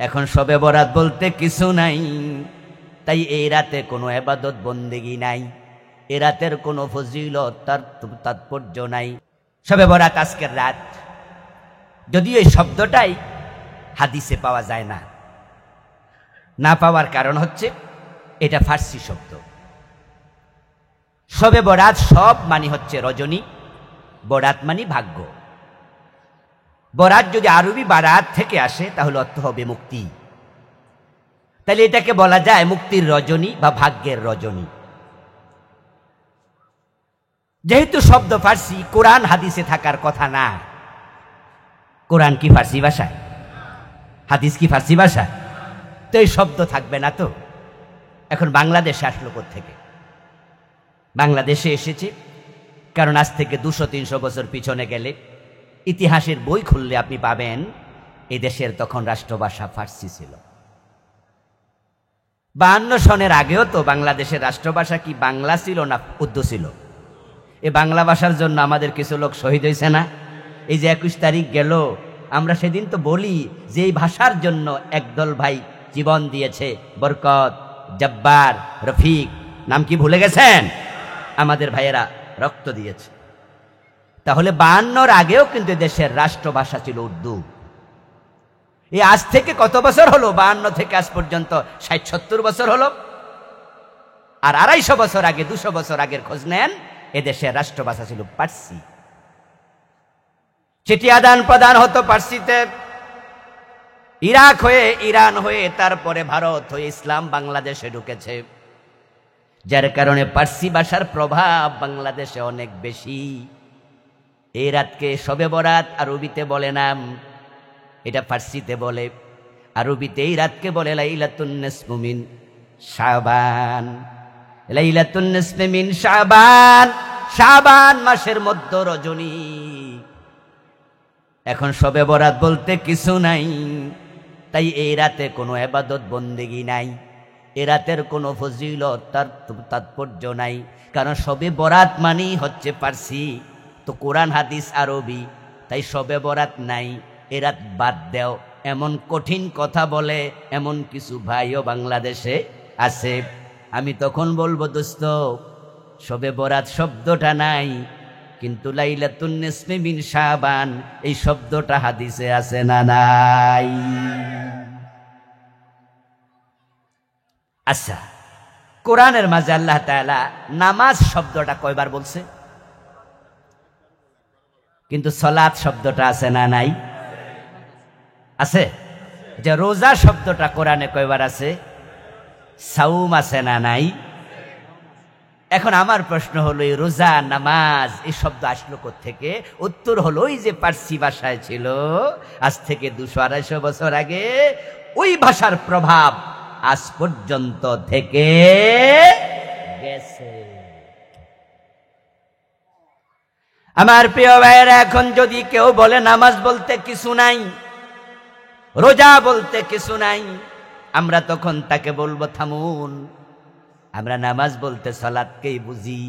এখন শবে বরাত বলতে কিছু নাই, তাই এই রাতে কোনো ইবাদত বন্দেগী নাই, এ রাতের কোনো ফজিলত তার তাৎপর্য নাই। শবে বরাত আজকের রাত, যদিও এই শব্দটাই হাদিসে পাওয়া যায় না, না পাওয়ার কারণ হচ্ছে এটা ফার্সি শব্দ। শবে বরাত সব মানে হচ্ছে রজনী, বরাত মানে ভাগ্য। বরাত যদি আরবি বারাত থেকে আসে তাহলে অর্থ হবে মুক্তি, তাহলে এটাকে বলা যায় মুক্তির রজনী বা ভাগ্যের রজনী। যেহেতু শব্দ ফার্সি, কোরআন হাদিসে থাকার কথা না। কোরআন কি ফার্সি ভাষায়? হাদিস কি ফার্সি ভাষায়? তো এই শব্দ থাকবে না। তো এখন বাংলাদেশে আসলো কোত্থেকে? বাংলাদেশে এসেছে কারণ আজ থেকে 200-300 বছর পিছনে গেলে ইতিহাসের বই খুললে আপনি পাবেন এই দেশের তখন রাষ্ট্রভাষা ফার্সি ছিল। 52 সনের আগেও তো বাংলাদেশের রাষ্ট্রভাষা কি বাংলা ছিল না উর্দু ছিল? এই বাংলা ভাষার জন্য আমাদের কিছু লোক শহীদ হয়েছে না? এই যে 21 তারিখ গেল, আমরা সেদিন তো বলি যে এই ভাষার জন্য একদল ভাই জীবন দিয়েছে, বরকত, জব্বার, রফিক, নাম কি ভুলে গেছেন? আমাদের ভাইয়েরা রক্ত দিয়েছে। তাহলে 52-র আগেও কিন্তু দেশের রাষ্ট্রভাষা ছিল উর্দু। এই আজ থেকে কত বছর হলো? 52 থেকে আজ পর্যন্ত 60-70 বছর হলো। আর 250 বছর আগে, 200 বছর আগের খোঁজ নেন, এদেশের রাষ্ট্রভাষা ছিল পার্সি। চিঠি আদান প্রদান হতো পার্সিতে। ইরাক হয়ে, ইরান হয়ে, তারপরে ভারত হয়ে ইসলাম বাংলাদেশে ঢুকেছে, যার কারণে পার্সি ভাষার প্রভাব বাংলাদেশে অনেক বেশি। এই রাতকে শবে বরাত আরবিতে বলে নাম, এটা ফার্সিতে বলে। আরবিতে এই রাতকে বলে লাইলাতুন নিসফু মিন শাবান। লাইলাতুন নিসফু মিন শাবান, শাবান মাসের মধ্য রজনী। এখন শবে বরাত বলতে কিছু নাই, তাই এই রাতে কোনো ইবাদত বন্দেগী নাই, এ রাতের কোনো ফজিলত তার তাৎপর্য নাই। কারণ শবে বরাত মানেই হচ্ছে পার্সি, তো কোরআন হাদিস আরবি, তাই শবে বরাত নাই, এ রাত বাদ দেও, এমন কঠিন কথা বলে এমন কিছু ভাইও বাংলাদেশে আছে। আমি তখন বলবো, দোস্ত, শবে বরাত শব্দটা নাই, কিন্তু লাইলাতুন নিসফি মিন শাবান এই শব্দটা হাদিসে আছে না নাই? আচ্ছা, কোরআনের মাঝে আল্লাহ তাআলা নামাজ শব্দটা কয়বার বলছে? কিন্তু সালাত শব্দটা আছে না নাই? আছে। যে রোজা শব্দটা কোরআনে কয়বার আছে? সাওম আছে না নাই? এখন আমার প্রশ্ন হলো, এই রোজা, নামাজ এই শব্দ আসলো কোত্থেকে? উত্তর হলো ওই যে পার্সি ভাষায় ছিল, আজ থেকে 200-250 বছর আগে ওই ভাষার প্রভাব আজ পর্যন্ত থেকে গেছে। আমার প্রিয় ভাইয়েরা, এখন যদি কেউ বলে নামাজ বলতে কিছু নাই, রোজা বলতে কিছু নাই, আমরা তখন তাকে বলবো, থামুন, আমরা নামাজ বলতে সালাতকেই বুঝি,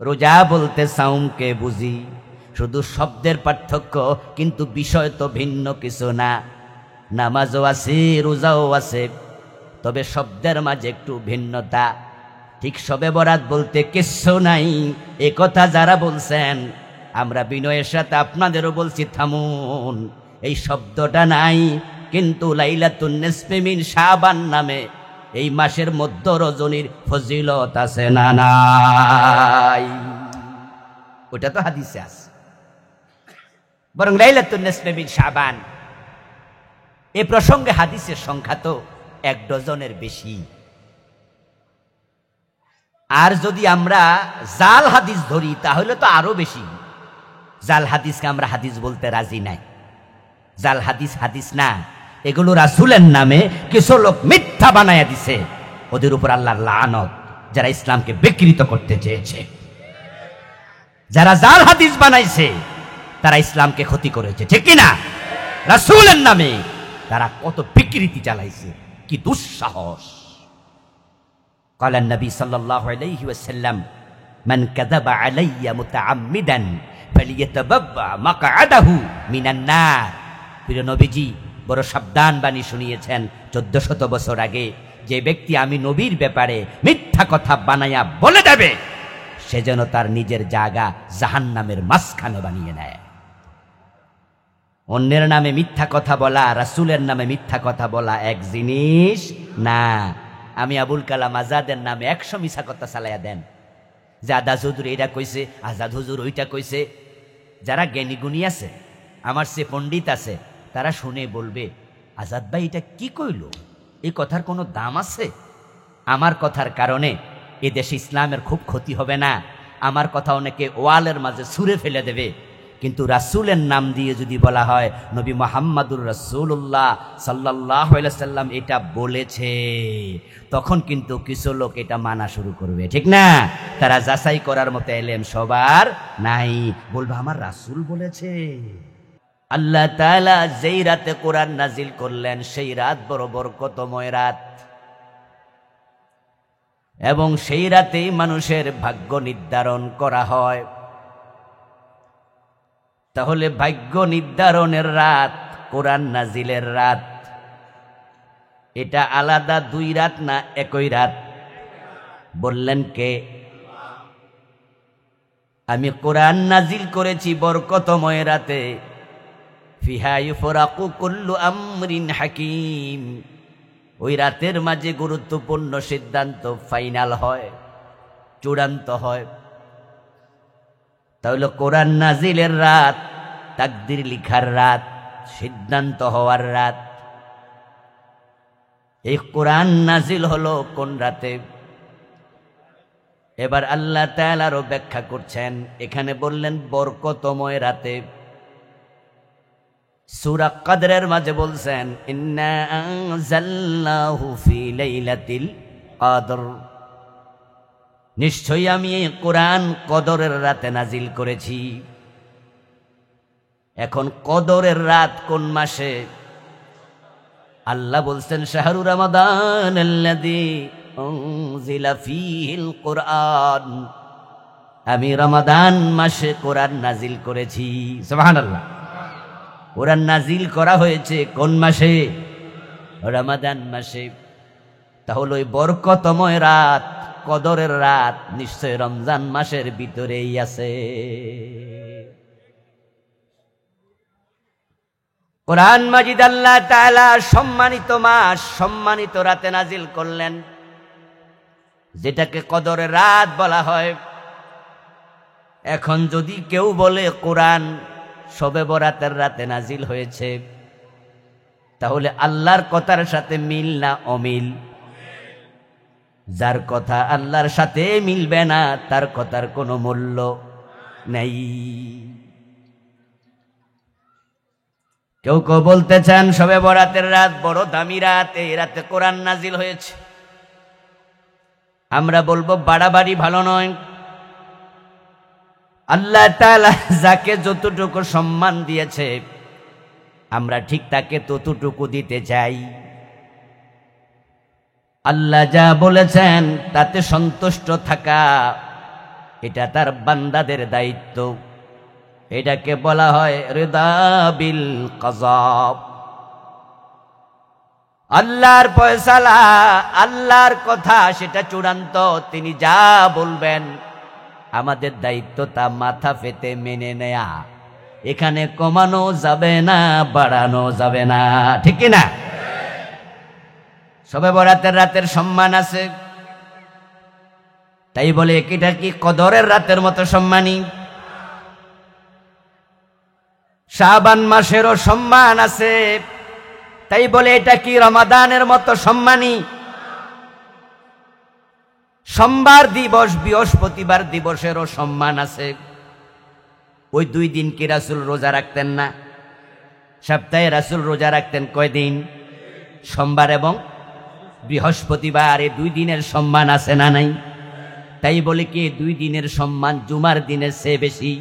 রোজা বলতে সাওমকে বুঝি। শুধু শব্দের পার্থক্য, কিন্তু বিষয় তো ভিন্ন কিছু না। নামাজও আছে, রোজাও আছে, তবে শব্দের মাঝে একটু ভিন্নতা। ঠিক শবে বরাত বলতে কিচ্ছু নাই, এ কথা যারা বলছেন, আমরা বিনয়ের সাথে আপনাদেরও বলছি, থামুন, এই শব্দটা নাই। কিন্তু লাইলাতুন নিসফি মিন শাবান নামে এই মাসের মধ্য রজনীর ফজিলত আছে না নাই? ওটা তো হাদিসে আছে। বরং লাইলাতুন নিসফি মিন শাবান এ প্রসঙ্গে হাদিসের সংখ্যা তো 1 ডজনের বেশি। আর যদি আমরা জাল হাদিস ধরি তাহলে তো আরো বেশি। জাল হাদিসকে আমরা হাদিস বলতে রাজি নাই। জাল হাদিস হাদিস না, এগুলো রাসূলের নামে কিছু লোক মিথ্যা বানায়া দিছে, ওদের উপর আল্লাহর লানত, যারা ইসলামকে বিকৃত করতে চেয়েছে। যারা জাল হাদিস বানাইছে তারা ইসলামকে ক্ষতি করেছে, ঠিক কি না? রাসূলের নামে তারা কত বিকৃতি চালাইছে, কি দুঃসাহস! قال النبي صلى الله عليه وسلم من كذب علي متعمدا فليتبوأ مقعده من النار। প্রিয় নবীজি বড় সাবধান বাণী শুনিয়েছেন 1400 বছর আগে, যে ব্যক্তি আমি নবীর ব্যাপারে মিথ্যা কথা বানাইয়া বলে দেবে সে যেন তার নিজের জায়গা জাহান্নামের মাঝখানে বানিয়ে নেয়। অন্যের নামে মিথ্যা কথা বলা, রাসূলের নামে মিথ্যা কথা বলা এক জিনিস না। আমি আবুল কালাম আজাদের নামে 100 মিছা কথা চালাইয়া দেন, যে আজাদ হুজুর এটা কইছে, আজাদ হুজুর ওইটা কইছে। যারা জ্ঞানী গুণী আছে, আমার সে পণ্ডিত আছে, তারা শুনে বলবে আজাদ ভাই এটা কি কইল, এই কথার কোনো দাম আছে? আমার কথার কারণে এ দেশে ইসলামের খুব ক্ষতি হবে না, আমার কথা অনেকে ওয়ালের মাঝে ছুঁড়ে ফেলে দেবে, কিন্তু রাসূলের নাম দিয়ে যদি বলা হয় নবী মুহাম্মদুর রাসূলুল্লাহ সাল্লাল্লাহু আলাইহি সাল্লাম এটা বলেছে, তখন কিন্তু কিছু লোক এটা মানা শুরু করবে, ঠিক না? তারা যাচাই করার মতো এলেম সবার নাই, বলবে আমার রাসূল বলেছে। আল্লাহ তাআলা যেই রাতে কোরআন নাজিল করলেন সেই রাত বড় বরকতময় রাত, এবং সেই রাতেই মানুষের ভাগ্য নির্ধারণ করা হয়। তাহলে ভাগ্য নির্ধারণের রাত কোরআন নাজিলের রাত, এটা আলাদা 2 রাত না একই রাত? বললেন কে? আমি কোরআন নাজিল করেছি বরকতময় রাতে, ফিহা ইউফরাকু কুল্লু আমরিন হাকিম। ওই রাতের মাঝে গুরুত্বপূর্ণ সিদ্ধান্ত ফাইনাল হয়, চূড়ান্ত হয়। তাহলে কোরআন নাজিলের রাত তাকদির লিখার রাত, সিদ্ধান্ত হওয়ার রাত। এই কোরআন নাজিল হলো কোন রাতে? এবার আল্লাহ তাআলা আরো ব্যাখ্যা করছেন, এখানে বললেন বরকতময় রাতে। সূরা কদরের মাঝে বলছেন ইন্না আনজালনাহু ফি লাইলাতিল কদর, নিশ্চয়ই আমি এই কোরআন কদরের রাতে নাজিল করেছি। এখন কদরের রাত কোন মাসে? আল্লাহ বলছেন শাহরু রমাদান আল্লাযী উনজিলা ফীহিল কুরআন, আমি রমাদান মাসে কোরআন নাজিল করেছি। সুবহানাল্লাহ। কোরআন নাজিল করা হয়েছে কোন মাসে? রমাদান মাসে। তাহলে ওই বরকতময় রাত, কদরের রাত নিশ্চয় রমজান মাসের ভিতরেই আছে। কোরআন মাজিদ আল্লাহ তাআলা সম্মানিত মাস, সম্মানিত রাতে নাজিল করলেন, যেটাকে কদরের রাত বলা হয়। এখন যদি কেউ বলে কোরআন শবে বরাতের রাতে নাজিল হয়েছে, তাহলে আল্লাহর কথার সাথে মিল না অমিল? যার কথা আল্লাহর সাথে মিলবে না তার কথার কোনো মূল্য নেই। কেউ কেউ বলতে চান শবে বরাতের রাত বড় দামি রাত, এই রাতে কোরআন নাজিল হয়েছে। আমরা বলবো বাড়াবাড়ি ভালো নয়। আল্লাহ তাআলা যাকে যতটুকু সম্মান দিয়েছে আমরা ঠিক তাকে ততটুকু দিতে চাই। আল্লাহ যা বলেছেন তাতে সন্তুষ্ট থাকা, এটা তার বান্দাদের দায়িত্ব। এটাকে বলা হয় রিদা বিল কযা। আল্লাহর ফয়সালা, আল্লাহর কথা সেটা চূড়ান্ত। তিনি যা বলবেন আমাদের দায়িত্ব তা মাথা পেতে মেনে নেয়া। এখানে কমানো যাবে না, বাড়ানো যাবে না, ঠিক কি না? শবে বরাতের রাতের সম্মান আছে, তাই বলে এটা কি কদরের রাতের মতো সম্মানী? শাবান মাসেরও সম্মান আছে, তাই বলে এটা কি রমাদানের মতো সম্মানী? সোমবার দিবস, বৃহস্পতিবার দিবসেরও সম্মান আছে। ওই 2 দিন কি রাসূল রোজা রাখতেন না? সপ্তাহে রাসূল রোজা রাখতেন কয়দিন? সোমবার এবং বৃহস্পতিবার। এই 2 দিনের সম্মান আছে না নাই? তাই বলে কি 2 দিনের সম্মান জুমার দিনের চেয়ে বেশি?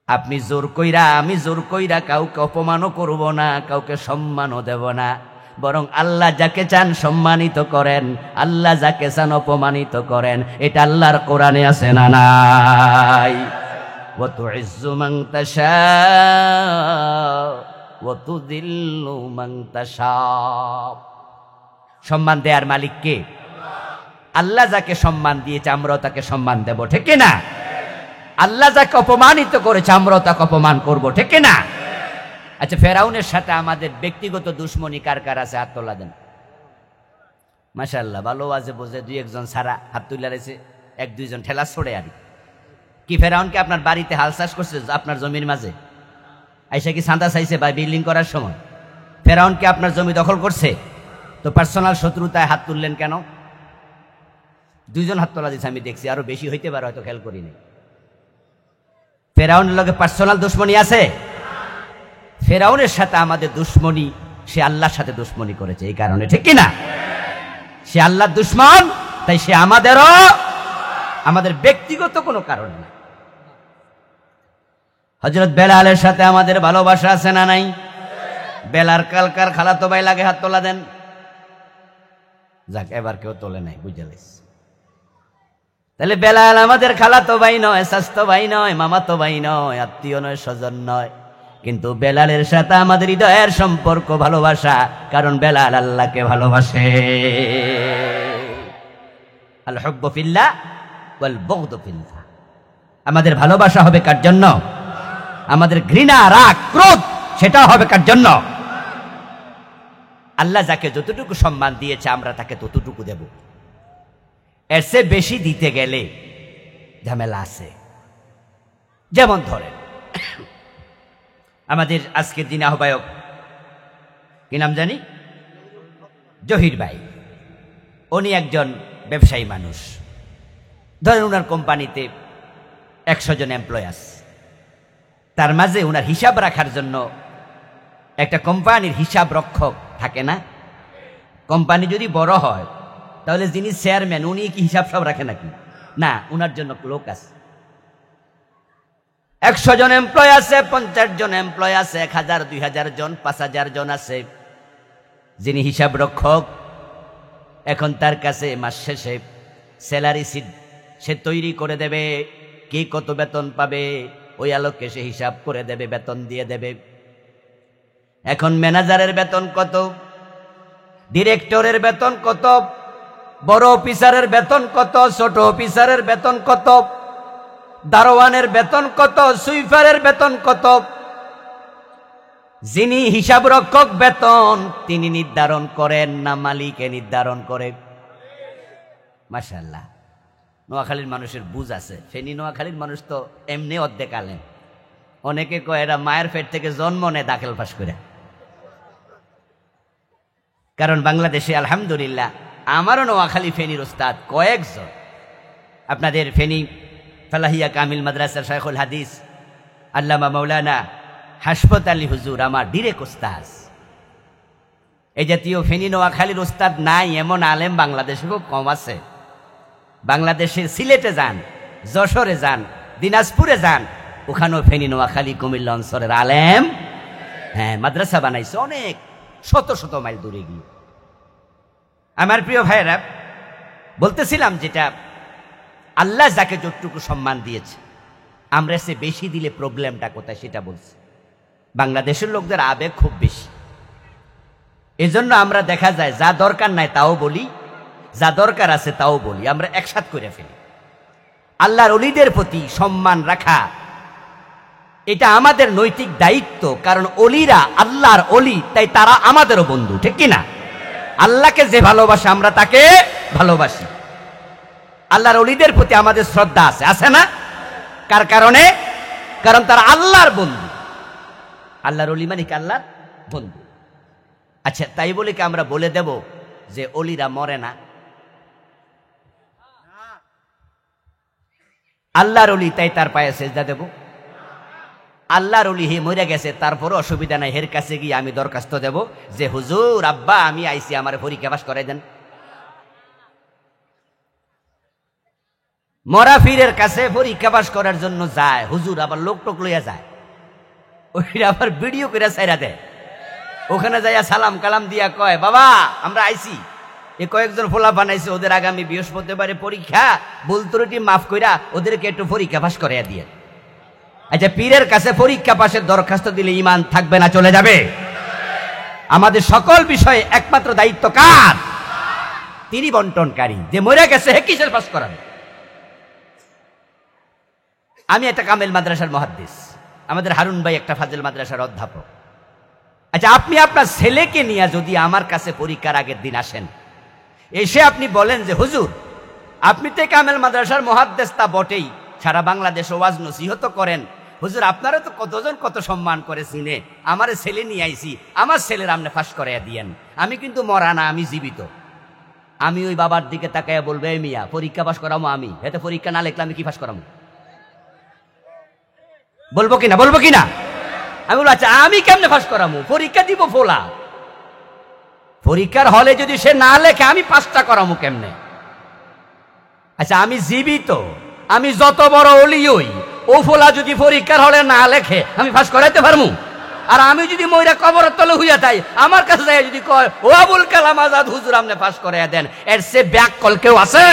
আপনি জোর কইরা, আমি জোর কইরা কাউকে অপমানও করব না, কাউকে সম্মানও দেব না। বরং আল্লাহ যাকে চান সম্মানিত করেন, আল্লাহ যাকে চান অপমানিত করেন। এটা আল্লাহর কোরআনে আছে না নাই? ওয়া তুইজ্জু মান তাশাউ ওয়া তুযিল্লু মান তাশাউ। সম্মান দেয়ার মালিক কে? আল্লাহ যাকে সম্মান দিয়েছে আমরাও তাকে সম্মান দেব, ঠিক না? আল্লাহ যাকে অপমানিত করেছে আমরাও তাকে অপমান করব, ঠিক না? আচ্ছা, ফেরাউনের সাথে আমাদের ব্যক্তিগত দুশ্মনী কার কার আছে? হাত তোলা দেন। মাশাআল্লাহ, ভালো আছে বোঝে, দুই একজন সারা হাত তুলে রয়েছে, এক দুইজন ঠেলা ছড়ে। আর কি ফেরাউনকে আপনার বাড়িতে হাল চাষ করছে আপনার জমির মাঝে? আইসা কি চাঁদা চাইছে বা বিল্ডিং করার সময়? ফেরাউনকে আপনার জমি দখল করছে, তো পার্সোনাল শত্রুতায় হাত তুললেন কেন? দুইজন হাত তোলা দিচ্ছে, আমি দেখছি, আরো বেশি হইতে পারে, হয়তো খেয়াল করিনি। ফেরাউনের লগে পার্সোনাল দুশ্মনী আছে? ফেরাউনের সাথে আমাদের দুশ্মনী, সে আল্লাহর সাথে দুশ্মনী করেছে এই কারণে, ঠিক কিনা? সে আল্লাহর দুশ্মন, তাই সে আমাদেরও, আমাদের ব্যক্তিগত কোনো কারণ না। হযরত বেলালের সাথে আমাদের ভালোবাসা আছে না নাই? বেলাল কালকার খালাতো ভাই লাগে, হাত তোলা দেন। যাক, এবার কেউ তোলে নাই, বুঝে লাইছে। তাহলে বেলাল আমাদের খালাতো ভাই নয়, চাচাতো ভাই নয়, মামাতো ভাই নয়, আত্মীয় নয়, স্বজন নয়, কিন্তু বেলালের সাথে আমাদের হৃদয়ের সম্পর্ক, ভালোবাসা, কারণ বেলাল আল্লাহকে ভালোবাসে। আল হুব্বু ফিল্লাহ ওয়াল বুগদু ফিল্লাহ। আমাদের ভালোবাসা হবে কার জন্য? আমাদের ঘৃণা, রাগ, ক্রোধ, সেটা হবে কার জন্য? আল্লাহ যাকে যতটুকু সম্মান দিয়েছে আমরা তাকে ততটুকু দেব। এর চেয়ে বেশি দিতে গেলে ঝামেলা আছে। যেমন ধরেন, আমাদের আজকের দিন আহ্বায়ক, কি নাম জানি, জহির ভাই, উনি একজন ব্যবসায়ী মানুষ। ধরেন উনার কোম্পানিতে 100 জন এমপ্লয় আছে, তার মাঝে উনার হিসাব রাখার জন্য একটা কোম্পানির হিসাব রক্ষক থাকে না? কোম্পানি যদি বড় হয় তাহলে যিনি চেয়ারম্যান উনি কি হিসাব সব রাখে নাকি? না, উনার জন্য লোক আছে। 100 জন এমপ্লয় আছে, 50 জন এমপ্লয় আছে, 1000, 2000 জন, 5000 জন আছে। যিনি হিসাব রক্ষক, এখন তার কাছে মাস শেষে স্যালারি শিট সে তৈরি করে দেবে, কে কত বেতন পাবে, ওই আলোকে সে হিসাব করে দেবে, বেতন দিয়ে দেবে। এখন ম্যানেজারের বেতন কত, ডিরেক্টরের বেতন কত, বড় অফিসারের বেতন কত, ছোট অফিসারের বেতন কত, দারোয়ানের বেতন কত, সুইপারের বেতন কত, যিনি হিসাব রক্ষক বেতন তিনি নির্ধারণ করেন না মালিকে নির্ধারণ করে? মাশাআল্লাহ, নোয়াখালীর মানুষের বুঝ আছে। ফেনী নোয়াখালীর মানুষ তো এমনি অর্ধেক আলেম। অনেকে কয় এরা মায়ের পেট থেকে জন্ম নেয় দাখিল পাশ করে। কারণ বাংলাদেশে আলহামদুলিল্লাহ আমারও নোয়াখালী ফেনীর ওস্তাদ কয়েকজন, আপনাদের ফেনী ফালাহিয়া কামিল মাদ্রাসার শাইখুল হাদিস আল্লামা মাওলানা হাসপত আলী হুজুর আমার ডিরেক্ট ওস্তাদ। এই জাতীয় ফেনী নোয়াখালীর ওস্তাদ নাই এমন আলেম বাংলাদেশে খুব কম আছে। বাংলাদেশের সিলেটে যান, যশোরে যান, দিনাজপুরে যান, ওখানেও ফেনী নোয়াখালী কুমিল্লা অঞ্চলের আলেম, হ্যাঁ, মাদ্রাসা বানাইছে অনেক শত শত মাইল দূরে গিয়ে। আমার প্রিয় ভাইয়েরা, বলতেছিলাম যেটা আল্লাহ যাকে যতটুকু সম্মান দিয়েছে আমরা সে বেশি দিলে প্রবলেমটা কোথায় সেটা বলছি। বাংলাদেশের লোকদের আবেগ খুব বেশি, এজন্য আমরা দেখা যায় যা দরকার নাই তাও বলি, যা দরকার আছে তাও বলি, আমরা একসাথ করে ফেলি। আল্লাহর ওলিদের প্রতি সম্মান রাখা এটা আমাদের নৈতিক দায়িত্ব, কারণ ওলিরা আল্লাহর ওলি, তাই তারা আমাদেরও বন্ধু, ঠিক কিনা? আল্লাহকে যে ভালোবাসে আমরা তাকে ভালোবাসি। আল্লাহর ওলিদের প্রতি আমাদের শ্রদ্ধা আছে, আছে না? কার কারণে? কারণ তারা আল্লাহর বন্ধু। আল্লাহর ওলি মানে কি? আল্লাহর বন্ধু। আচ্ছা, তাই বলে কি আমরা বলে দেব যে ওলিরা মরে না? আল্লাহর ওলি তাই তার পায়ে সেজদা দেব? আল্লাহর ওলি হে মরে গেছে, তারপরও অসুবিধা নাই, হের কাছে গিয়ে আমি দরখাস্ত দেব যে হুজুর আব্বা আমি আইছি, আমার পরীক্ষা পাস করাই দেন। মরা ফিরের কাছে পরীক্ষা পাস করার জন্য যায় হুজুর, আবার লোক টোক লইয়া যায়, ওইটা আবার ভিডিও করে ছাইরা দেয়। ওখানে যাইয়া সালাম কালাম দিয়া কয় বাবা আমরা আইছি, এ কয়েকজন ফোলা বানাইছে, ওদের আগামী বৃহস্পতিবারে পরীক্ষা, ভুল ত্রুটি মাফ কইরা ওদেরকে একটু পরীক্ষা পাস করাইয়া দিয়ে। আচ্ছা, পীরের কাছে পরীক্ষা পাশের দরখাস্ত দিলে ঈমান থাকবে না চলে যাবে? আমাদের সকল বিষয়ে একমাত্র দায়িত্ব কার? তিনি বন্টনকারী। যে মরে গেছে হে কিসের পাস করান? আমি একটা কামেল মাদ্রাসার মুহাদ্দিস, আমাদের হারুন ভাই একটা ফাজিল মাদ্রাসার অধ্যাপক। আচ্ছা, আপনি আপনার ছেলেকে নিয়ে যদি আমার কাছে পরীক্ষার আগের দিন আসেন, এসে আপনি বলেন যে হুজুর আপনি তো কামেল মাদ্রাসার মুহাদ্দিস তা বটেই, সারা বাংলাদেশে ওয়াজ নসিহত করেন, হুজুর আপনারা তো কতজন কত সম্মান করে চিনে, আমার ছেলে নিয়ে আইছি, আমার ছেলের আপনি ফাঁস করাইয়া দিয়েন। আমি কিন্তু মরা না, আমি জীবিত। আমি ওই বাবার দিকে তাকাইয়া বলবো, এই মিয়া পরীক্ষা পাস করামো আমি, এতে পরীক্ষা না লিখলে আমি কি পাস করামো? বলবো কিনা? বলবো কিনা? আমি বলবো আচ্ছা আমি কেমনে পাস করামো? পরীক্ষা দিব ফোলা, পরীক্ষার হলে যদি সে না লেখে আমি পাসটা করামো কেমনে? আচ্ছা আমি জীবিত, আমি যত বড় অলি হই, ও ফোলা যদি পরীক্ষার হলে না লেখে আমি পাস করাইতে পারমু? আর আমি যদি মইরা কবরের তলে হইয়া যাই, আমার কাছে যাই যদি কয় ও আবুল কালাম আজাদ হুজুর আপনি পাস করাইয়া দেন, এর সে ব্যাক কল কেউ আছে?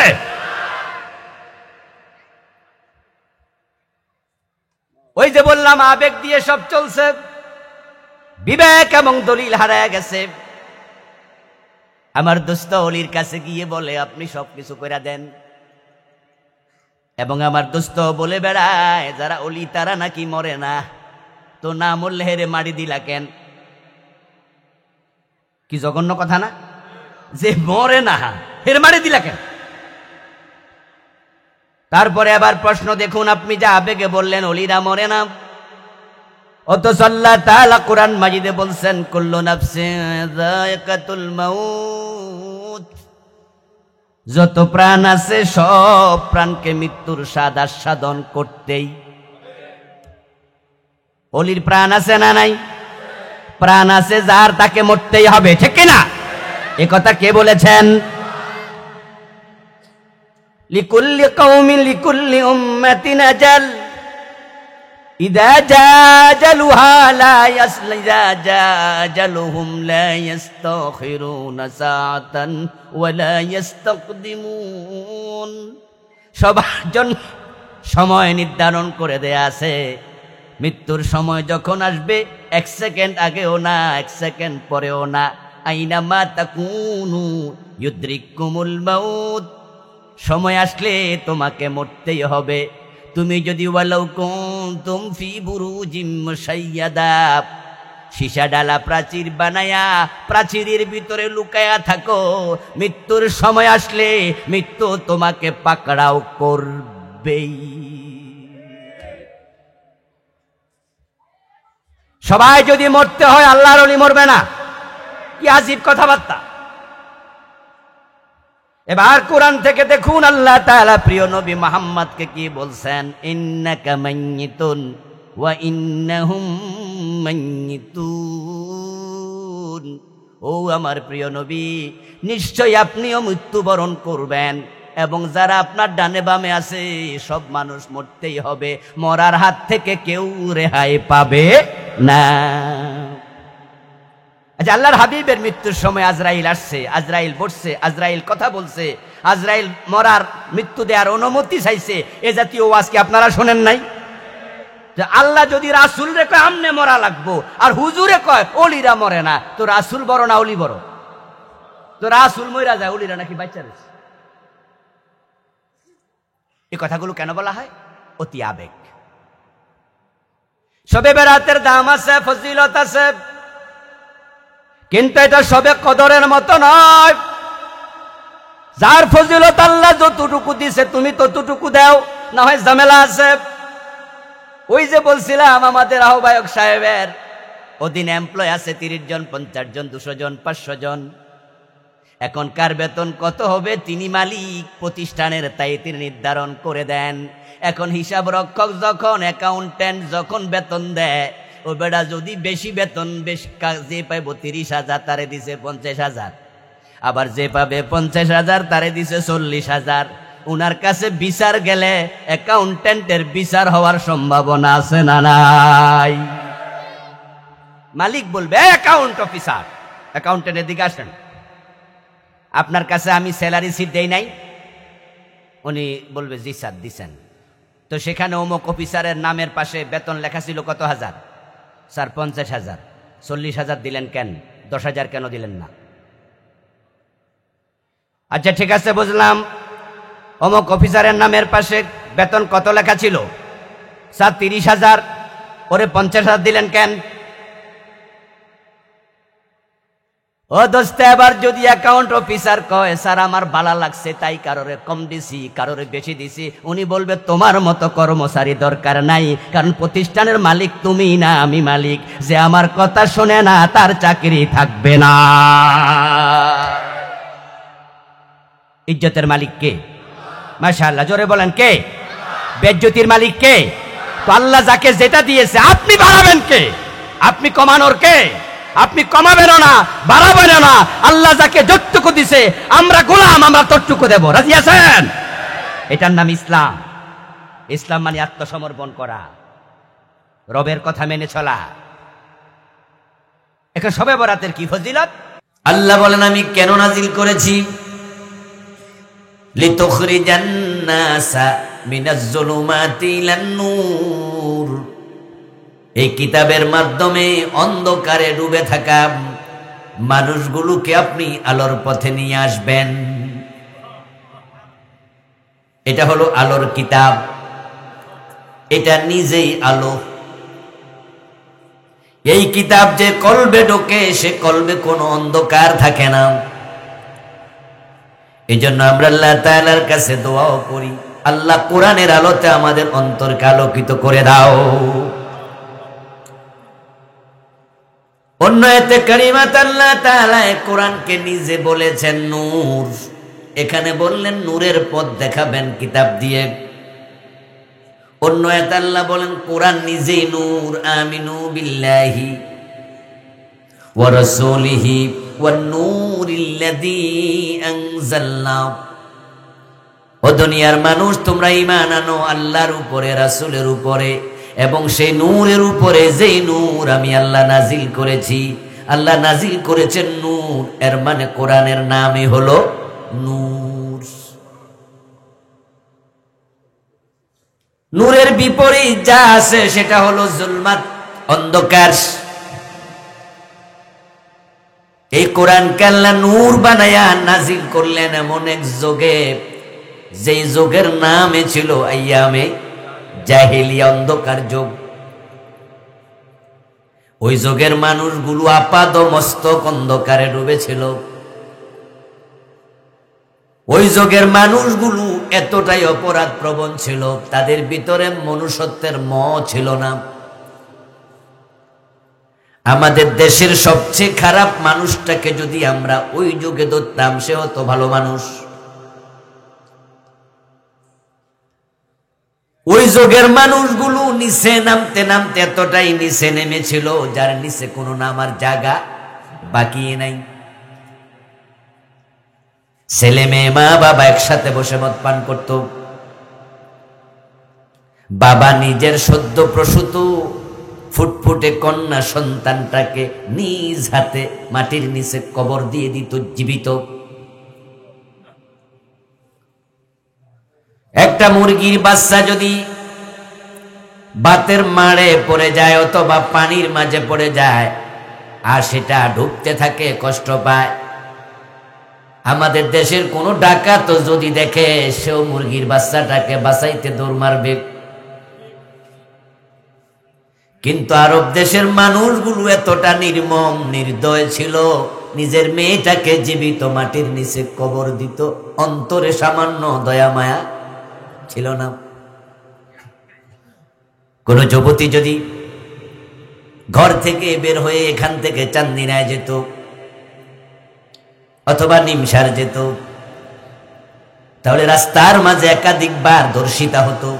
ওই যে বললাম আবেগ দিয়ে সব চলছে, বিবেক এবং দলিল হারায় গেছে। আমার দোস্ত অলির কাছে গিয়ে বলে আপনি সবকিছু করে দেন, এবং আমার দোস্ত বলে বেড়ায় যারা অলি তারা নাকি মরে না, তো না মরলে হেরে মারি দিলা কেন? কি জঘন্য কথা না? যে মরে না হেরে মারি দিলা কেন? তারপরে আবার প্রশ্ন দেখুন, আপনি যা আবেগে বললেন অলিরা মরে না, অথচ আল্লাহ তাআলা কোরআন মাজিদে বলছেন কুল্লু নাফসিন যায়কাতুল মাউত, যত প্রাণ আছে সব প্রাণকে মৃত্যুর স্বাদ আস্বাদন করতেই। অলির প্রাণ আছে না নাই? প্রাণ আছে যার, তাকে মরতেই হবে, ঠিক কিনা? এ কথা কে বলেছেন? লিকুল্লি কওমিন লিকুল্লি উম্মাতিন আজাল, ইযা জাআজালুহা লা ইযা জাআজালুহুম লা ইস্তাখিরুনা সাআতান ওয়া লা ইস্তাকদিমুন। সবার জন্য সময় নির্ধারণ করে দেয়া আছে, মৃত্যুর সময় যখন আসবে এক সেকেন্ড আগেও না, এক সেকেন্ড পরেও না। আইনামা তাকুনু ইউদরিকুমুল মাউত, সময় আসলে তোমাকে মরতেই হবে। তুমি যদি ওয়ালাউ কুনতুম ফি বুরুজিম মুশাইয়াদা, সীসা ডালা প্রাচীর বানায়া প্রাচীরের ভিতরে লুকায়া থাকো, মৃত্যুর সময় আসলে মৃত্যু তোমাকে পাকড়াও করবেই। সবাই যদি মরতে হয় আল্লাহর ওলি মরবে না? কি আজীব কথাবার্তা। এবার কোরআন থেকে দেখুন আল্লাহ তাআলা প্রিয় নবী মুহাম্মদকে কি বলছেন, ইন্নাকা মাইয়িতুন ওয়া ইন্নাহুম মাইয়িতুন। ও আমার প্রিয় নবী, নিশ্চয়ই আপনিও মৃত্যুবরণ করবেন, এবং যারা আপনার ডানে বামে আছে সব মানুষ মরতেই হবে, মরার হাত থেকে কেউ রেহাই পাবে না। আচ্ছা, আল্লাহর হাবিবের মৃত্যুর সময় আজরাইল আসছে, আজরাইল বসছে, আজরাইল কথা বলছে, আজরাইল মরার মৃত্যু দেওয়ার অনুমতি চাইছে। এ জাতীয় ওয়াজ কি আপনারা শোনেন নাই? যে আল্লাহ যদি রাসূল রে কয় আমনে মরা লাগবো, আর হুজুরে কয় অলিরা মরে না, তো রাসূল বড় না অলি বড়? তো রাসূল মইরা যায়, অলিরা নাকি বাচ্চা রয়েছে। এই কথাগুলো কেন বলা হয়? অতি আবেগ। শবে বেরাতের দাম আছে, ফজিলত আছে, কিন্তু এটা সবে কদরের মতো নয়। যার ফজিলত আল্লাহ যতটুকু দিছে তুমি ততটুকু দাও, না হয় ঝামেলা আছে। ওই যে বলছিলাম আমাদের আহ্বায়ক সাহেবের অধীনে এমপ্লয় আছে 30 জন, 50 জন, 200 জন, 500 জন। এখন কার বেতন কত হবে তিনি মালিক প্রতিষ্ঠানের, তাই তিনি নির্ধারণ করে দেন। এখন হিসাব রক্ষক যখন, অ্যাকাউন্টেন্ট যখন বেতন দেয়, ও বেটা যদি বেশি বেতন, বেশি যে পাইব 30,000 তারে দিছে 50,000, আবার যে পাবে 50,000 তারে দিছে 40,000। উনার কাছে বিচার গেলে অ্যাকাউন্টেন্টের বিচার হওয়ার সম্ভাবনা আছে না নাই? মালিক বলবে অ্যাকাউন্ট অফিসার, অ্যাকাউন্টেন্টের দিকে আসেন, আপনার কাছে আমি স্যালারি সিট দেই নাই? উনি বলবে জি স্যার দিছেন। তো সেখানে অমুক অফিসারের নামের পাশে বেতন লেখা ছিল কত হাজার? স্যার 50,000। 40,000 দিলেন কেন? 10,000 কেন দিলেন না? আচ্ছা ঠিক আছে, বুঝলাম। অমুক অফিসারের নামের পাশে বেতন কত লেখা ছিল? স্যার 30,000। ওরে 50,000 দিলেন কেন? ও দোস্ত, এবার যদি অ্যাকাউন্ট অফিসার কয় স্যার আমার ভালো লাগছে তাই কারোরে কম দিছি, কারোরে বেশি দিছি, উনি বলবে তোমার মতো কর্মচারী দরকার নাই, কারণ প্রতিষ্ঠানের মালিক তুমি না, আমি মালিক। যে আমার কথা শোনে না তার চাকরি থাকবে না। ইজ্জতের মালিক কে? মাশাআল্লাহ, জোরে বলেন কে? বেজ্জতির মালিক কে? তো আল্লাহ যাকে যেটা দিয়েছে আপনি বাড়াবেন কে? আপনি কমানোর কে? আপনি কমাবেনও না, বাড়াবেনও না। আল্লাহ যাকে যতটুকু দিছে আমরা গোলাম, আমরা ততটুকু দেব। রাজি আছেন? এটার নাম ইসলাম। ইসলাম মানে আত্মসমর্পণ করা, রবের কথা মেনে চলা। এখন শবে বরাতের কি ফজিলত? আল্লাহ বলেন আমি কেন নাজিল করেছি? লিতুখরিজান নাসা মিনাজ জুলুমাতি ইলান নূর। এই কিতাবের মাধ্যমে অন্ধকারে ডুবে থাকা মানুষগুলোকে আপনি আলোর পথে নিয়ে আসবেন। এটা হলো আলোর কিতাব, এটা নিজেই আলো। এই কিতাব যে কলবে ঢোকে সে কলবে কোনো অন্ধকার থাকে না। এই জন্য আমরা আল্লাহ তাআলার কাছে দোয়াও করি, আল্লাহ কোরআনের আলোতে আমাদের অন্তরকে আলোকিত করে দাও। অন্য আয়াতে কারিমাত আল্লাহ তাআলা কোরআনকে নিজে বলেছেন নূর। এখানে বললেন নূরের পথ দেখাবেন কিতাব দিয়ে। অন্য আয়াতে আল্লাহ বলেন কোরআন নিজেই নূর। আমিনু বিল্লাহি ওয়া রাসূলিহি ওয়ান নূরিল্লাযী আনজালনা। ও দুনিয়ার মানুষ, তোমরা ঈমান আনো আল্লাহর উপরে, রাসূলের উপরে, এবং সেই নূরের উপরে যেই নূর আমি আল্লাহ নাজিল করেছি। আল্লাহ নাজিল করেছেন নূর, এর মানে কোরআনের নামই হলো নূর। নূরের বিপরীত যা আছে সেটা হলো জুলমাত, অন্ধকার। এই কোরআনকে আল্লাহ নূর বানায়া নাজিল করলেন এমন এক যুগে, যেই যুগের নামে ছিল আইয়ামে জাহেলিয়া, অন্ধকার যুগ। ওই যুগের মানুষগুলো আপাদ মস্তক অন্ধকারে ডুবেছিল। ওই যুগের মানুষগুলো এতটাই অপরাধ প্রবণ ছিল, তাদের ভিতরে মনুষ্যত্বের ম ছিল না। আমাদের দেশের সবচেয়ে খারাপ মানুষটাকে যদি আমরা ওই যুগে ধরতাম, সে হতো ভালো মানুষ। ওই যুগের মানুষগুলো নিচে নামতে নামতে এতটাই নিচে নেমেছিল, যার নিচে কোনো নামার জায়গা বাকি নাই। ছেলে মেয়ে মা বাবা একসাথে বসে মদ পান করত। বাবা নিজের সদ্য প্রসূত ফুটফুটে কন্যা সন্তানটাকে নিজ হাতে মাটির নিচে কবর দিয়ে দিত জীবিত। একটা মুরগির বাচ্চা যদি বাতের মাড়ে পড়ে যায় অথবা পানির মাঝে পড়ে যায় আর সেটা ঢুকতে থাকে, কষ্ট পায়। আমাদের দেশের কোনো ডাকাত যদি দেখে, সেও মুরগির বাচ্চাটাকে বাঁচাইতে দৌড় মারবে। কিন্তু আরব দেশের মানুষগুলো এতটা নির্মম নির্দয় ছিল, নিজের মেয়েটাকে জীবিত মাটির নিচে কবর দিত। অন্তরে সামান্য দয়া মায়া ছিল না। কোন যুবতী যদি ঘর থেকে বের হয়ে এখান থেকে চান্দিনায় যেত অথবা নিমসার যেত, তাহলে রাস্তার মাঝে একাধিকবার ধর্ষিতা হতো।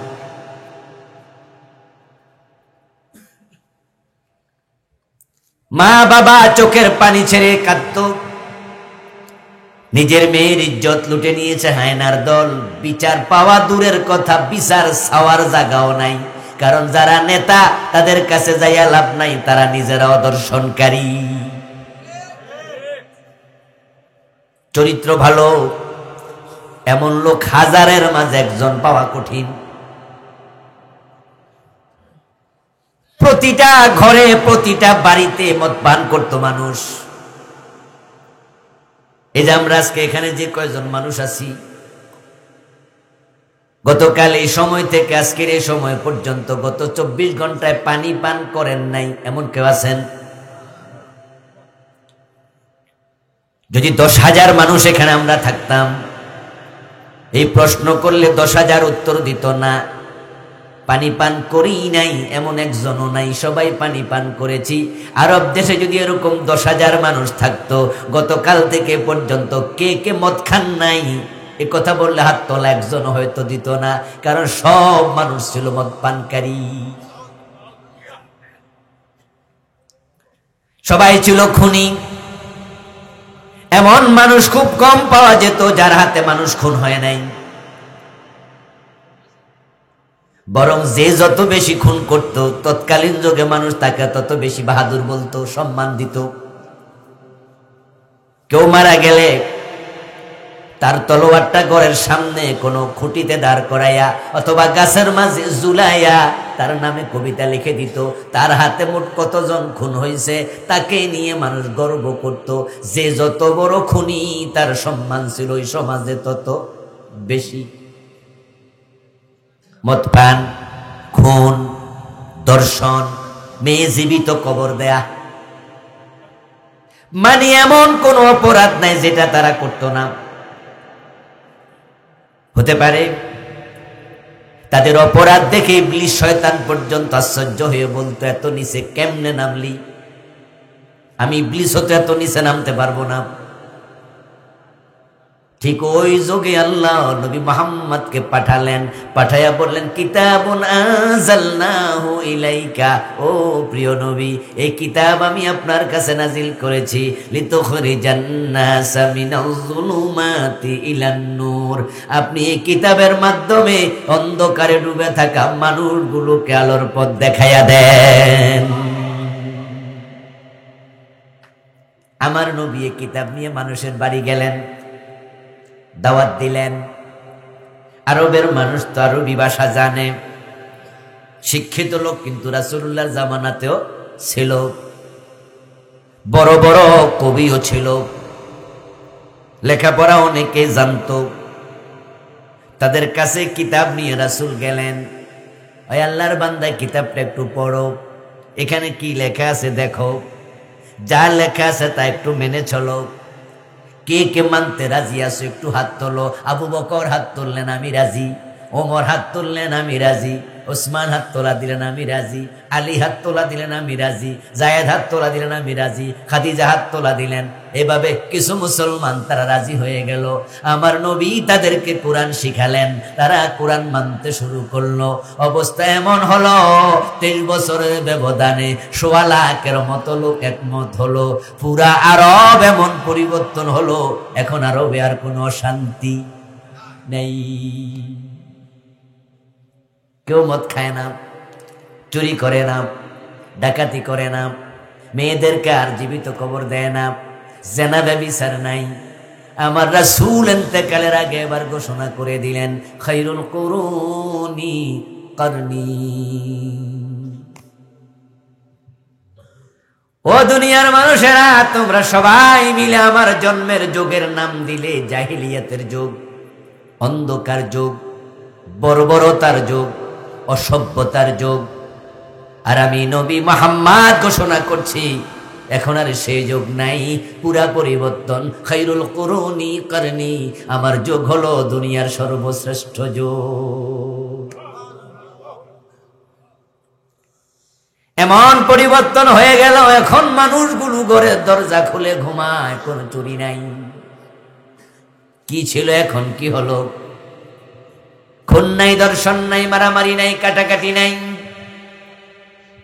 মা বাবা চোখের পানি ছেড়ে কাঁদত। নিজের মেয়ের ইজ্জত লুটে নিয়েছে হায়নার দল। বিচার পাওয়া দূরের কথা, বিচার চাওয়ার জায়গাও নাই। কারণ যারা নেতা তাদের কাছে যাইয়া লাভ নাই, তারা নিজেরাও দর্শনকারী। চরিত্র ভালো এমন লোক হাজারের মাঝে একজন পাওয়া কঠিন। প্রতিটা ঘরে প্রতিটা বাড়িতে মদ পান করত মানুষ। এই যে আমরা আজকে এখানে যে কয়জন মানুষ আছি, গতকাল এই সময় থেকে আজকের এই সময় পর্যন্ত গত 24 ঘন্টায় পানি পান করেন নাই এমন কেউ আছেন? যদি 10,000 মানুষ এখানে আমরা থাকতাম, এই প্রশ্ন করলে 10,000 উত্তর দিত না। পানি পান করি নাই এমন একজনও নাই, সবাই পানি পান করেছি। আরব দেশে যদি এরকম 10,000 মানুষ থাকতো, গতকাল থেকে পর্যন্ত কে কে মদ খান নাই এ কথা বললে হাত তোলা একজন হয়তো দিত না, কারণ সব মানুষ ছিল মদ পানকারী। সবাই ছিল খুনি। এমন মানুষ খুব কম পাওয়া যেত যার হাতে মানুষ খুন হয় নাই। বরং যে যত বেশি খুন করত, তৎকালীন যুগে মানুষ তাকে তত বেশি বাহাদুর বলতো, সম্মান দিত। কেউ মারা গেলে তার তলোয়ারটা ঘরের সামনে কোনো খুঁটিতে দাঁড় করাইয়া অথবা গাছের মাঝে ঝুলাইয়া তার নামে কবিতা লিখে দিত। তার হাতে মোট কতজন খুন হয়েছে তাকে নিয়ে মানুষ গর্ব করত। যে যত বড় খুনি তার সম্মান ছিল ওই সমাজে তত বেশি। মদ পান, খুন, দর্শন, মেয়ে জীবিত কবর দেয়া, মানে এমন কোন অপরাধ নাই যেটা তারা করত না। হতে পারে তাদের অপরাধ দেখে ইবলিস শয়তান পর্যন্ত আশ্চর্য হয়ে বলতো, এত নিচে কেমনে নামলি? আমি ইবলিস হতে এত নিচে নামতে পারবো না। ঠিক ওই যোগে আল্লাহ নবী মুহাম্মদকে পাঠালেন, পাঠাইয়া বললেন, কিতাবুন আনজালনাহু ইলাইকা, ও প্রিয় নবী, এই কিতাব আমি আপনার কাছে নাজিল করেছি লিতুখরিজান নাসা মিনাল যুলুমাতি ইলান নূর। আপনি এই কিতাবের মাধ্যমে অন্ধকারে ডুবে থাকা মানুষগুলোকে আলোর পথ দেখাইয়া দেন। আমার নবী এই কিতাব নিয়ে মানুষের বাড়ি গেলেন, দাওয়াত দিলেন। আরবের মানুষ তো আরবি ভাষা জানে, শিক্ষিত লোক কিন্তু রাসূলুল্লাহর জামানাতেও ছিল, বড় বড় কবিও ছিল, লেখাপড়া অনেকে জানতো। তাদের কাছে কিতাব নিয়ে রাসূল গেলেন, ওই আল্লাহর বান্দা কিতাবটা একটু পড়ো, এখানে কি লেখা আছে দেখো, যা লেখা আছে তা একটু মেনে চলো। কে কে মানতে রাজি আছো একটু হাত তোলো। আবু বকর হাত তুললেন, আমি রাজি। ওমর হাত তুললেন, আমি রাজি। ওসমান হাত তোলা দিলেন, আমি রাজি। আলী হাত তোলা দিলেন, আমি রাজি। জায়েদ হাত তোলা দিলেন, আমি রাজি। খাদিজা হাত তোলা দিলেন। এভাবে কিছু মুসলমান তারা রাজি হয়ে গেল। আমার নবী তাদেরকে কোরআন শিখালেন, তারা কোরআন মানতে শুরু করলো। অবস্থা এমন হলো 23 বছরের ব্যবধানে 1.25 লাখের মতো লোক একমত হলো। পুরা আরব এমন পরিবর্তন হলো, এখন আরবে আর কোনো অশান্তি নেই। কেউ মদ খায় না, চুরি করে না, ডাকাতি করে না, মেয়েদেরকে আর জীবিত কবর দেয় না, জেনা ব্যভিচার নাই। আমার রাসূল ইন্তেকালের আগে এবার ঘোষণা করে দিলেন, খায়রুল কুরুনি করনি। ও দুনিয়ার মানুষেরা, তোমরা সবাই মিলে আমার জন্মের যুগের নাম দিলে জাহিলিয়াতের যুগ, অন্ধকার যুগ, বর্বরতার যুগ, অসভ্যতার যুগ। আর আমি নবী মুহাম্মদ ঘোষণা করছি, এখন আর সেই যুগ নাই, পুরা পরিবর্তন। খায়রুল কুরুনি করনি, আমার যুগ হলো দুনিয়ার সর্বশ্রেষ্ঠ যুগ। এমন পরিবর্তন হয়ে গেল, এখন মানুষগুলো ঘরের দরজা খুলে ঘুমায়, কোনো চুরি নাই। কি ছিল এখন কি হলো? খুন নাই, দর্শন নাই, মারামারি নাই, কাটাকাটি নাই।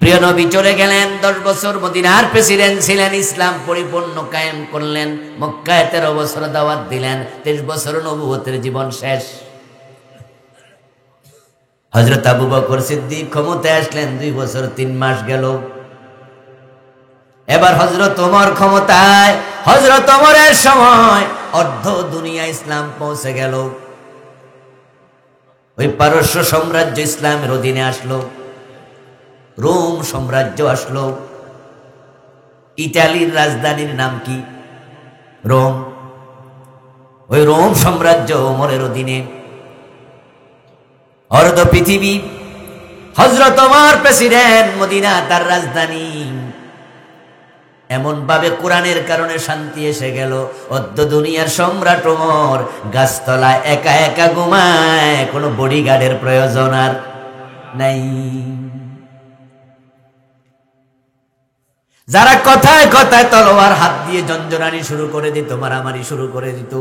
প্রিয় নবী চলে গেলেন, 10 বছর মদিনার প্রেসিডেন্ট ছিলেন, ইসলাম পরিপূর্ণ কায়েম করলেন। মক্কায় 13 বছর দাওয়াত দিলেন, 23 বছর নবুয়তের জীবন শেষ। হযরত আবু বকর সিদ্দিক ক্ষমতায় আসলেন, 2 বছর 3 মাস গেল। এবার হযরত ওমর ক্ষমতায়, হযরত ওমরের সময় অর্ধ দুনিয়া ইসলাম পৌঁছে গেল। ওই পারস্য সাম্রাজ্য ইসলামের অধীনে আসলো। রোম সাম্রাজ্য আসলো। ইটালির রাজধানীর নাম কি? রোম। ওই রোম সাম্রাজ্য ওমরের অধীনে। অর্ধ পৃথিবী হযরত ওমর প্রেসিডেন্ট, মদিনা তার রাজধানী। এমন ভাবে কোরআনের কারণে শান্তি এসে গেল, অর্ধ দুনিয়ার সম্রাট ওমর গাছতলায় একা একা ঘুমায়, কোনো বডিগার্ডের প্রয়োজন আর নাই। যারা কথায় কথায় তলোয়ার হাত দিয়ে জঞ্জনানি শুরু করে দিত, মারামারি শুরু করে দিত,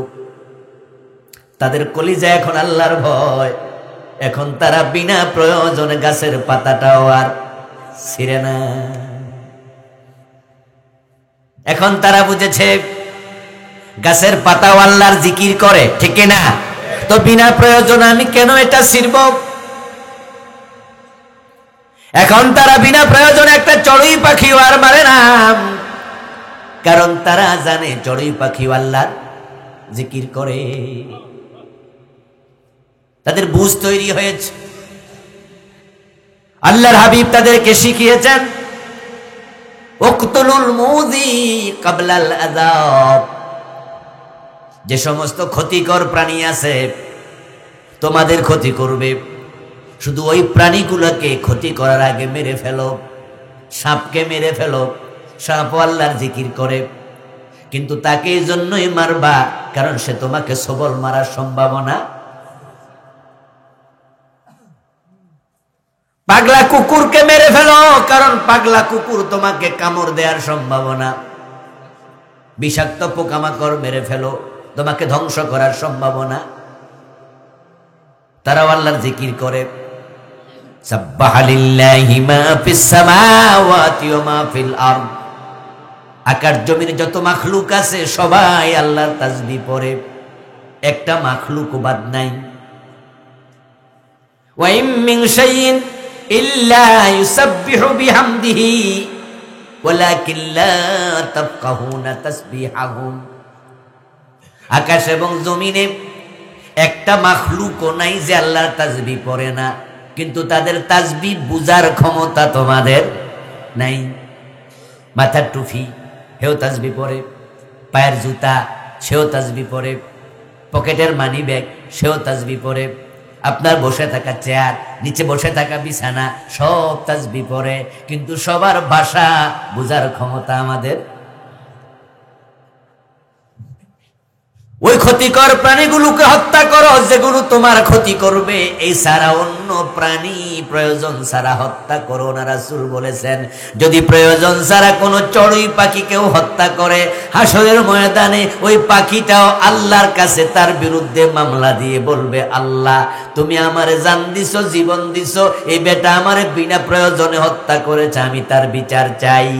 তাদের কলিজায় এখন আল্লাহর ভয়। এখন তারা বিনা প্রয়োজনে গাছের পাতাটাও আর ছিঁড়ে না। এখন তারা বুঝেছে গাছের পাতাও আল্লাহর জিকির করে, ঠিক না? তো বিনা প্রয়োজনে আমি কেন এটা ছিঁড়ব? এখন তারা বিনা প্রয়োজনে একটা চড়ুই পাখিও আর মারে না, কারণ তারা জানে চড়ুই পাখিও আল্লাহর জিকির করে। তাদের বুঝ তৈরি হয়েছে। আল্লাহর হাবিব তাদেরকে শিখিয়েছেন, উকতুলুল মুযি ক্বাবলাল আযাব। যে সমস্ত ক্ষতিকর প্রাণী আছে তোমাদের ক্ষতি করবে, শুধু ওই প্রাণীগুলোকে ক্ষতি করার আগে মেরে ফেলো। সাপকে মেরে ফেলো, সাপও আল্লাহর জিকির করে, কিন্তু তাকে এই জন্যই মারবা কারণ সে তোমাকে সবল মারার সম্ভাবনা। পাগলা কুকুরকে মেরে ফেলো, কারণ পাগলা কুকুর তোমাকে কামড় দেওয়ার সম্ভাবনা। বিষাক্ত পোকামাকড় মেরে ফেলো, তোমাকে ধ্বংস করার সম্ভাবনা। তারাও আল্লাহর জিকির করে। সাব্বাহা লিল্লাহি মা ফিস সামাওয়াতি ওয়া মা ফিল আরদ। আকাশ জমির যত মাখলুক আছে সবাই আল্লাহর তাসবিহ পড়ে, একটা মাখলুক বাদ নাই। ওয়া ইম মিন শাইইন ইল্লা ইউসাব্বিহু বিহামদিহি ওয়ালাকিন লা তাফকাহুনা তাসবিহাহুম। আকাশ এবং জমিনে একটা মাখলুকও নাই যে আল্লাহর তাসবিহ পড়ে না, কিন্তু তাদের তাসবিহ বুঝার ক্ষমতা তোমাদের নাই। মাথার টুপি হেও তাসবিহ পড়ে, পায়ের জুতা সেও তাসবিহ পড়ে, পকেটের মানি ব্যাগ সেও তাসবিহ পড়ে, আপনার বসে থাকা চেয়ার, নিচে বসে থাকা বিছানা সব তাসবিহ পড়ে, কিন্তু সবার ভাষা বুঝার ক্ষমতা আমাদের। ওই ক্ষতিকর প্রাণীগুলোকে হত্যা করো যেগুলো তোমার ক্ষতি করবে, এই ছাড়া অন্য প্রাণী প্রয়োজন ছাড়া হত্যা করো না। রাসূল বলেছেন, যদি প্রয়োজন ছাড়া কোনো চড়ুই পাখিকেও হত্যা করে, হাসরের ময়দানে ওই পাখিটাও আল্লাহর কাছে তার বিরুদ্ধে মামলা দিয়ে বলবে, আল্লাহ তুমি আমারে জান দিছো, জীবন দিছো, এই বেটা আমারে বিনা প্রয়োজনে হত্যা করেছে, আমি তার বিচার চাই।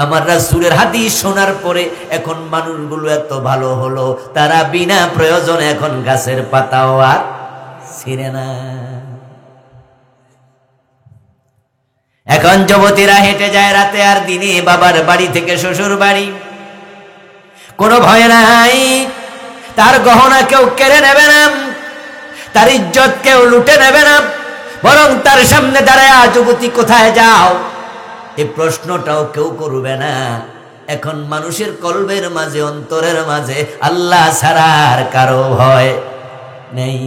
আমার রাসূলের হাদিস শোনার পরে এখন মানুষগুলো এত ভালো হলো, তারা বিনা প্রয়োজনে এখন গাছের পাতাও আর ছিঁড়ে না। এখন যুবতীরা হেঁটে যায় রাতে আর দিনে বাবার বাড়ি থেকে শ্বশুর বাড়ি, কোনো ভয় নাই। তার গহনা কেউ কেড়ে নেবে না, তার ইজ্জত কেউ লুটে নেবে না, বরং তার সামনে দাঁড়ায় যুবতী কোথায় যাও এই প্রশ্নটাও কেউ করবে না। এখন মানুষের কলবের মাঝে, অন্তরের মাঝে আল্লাহ ছাড়ার কারো ভয় নেই।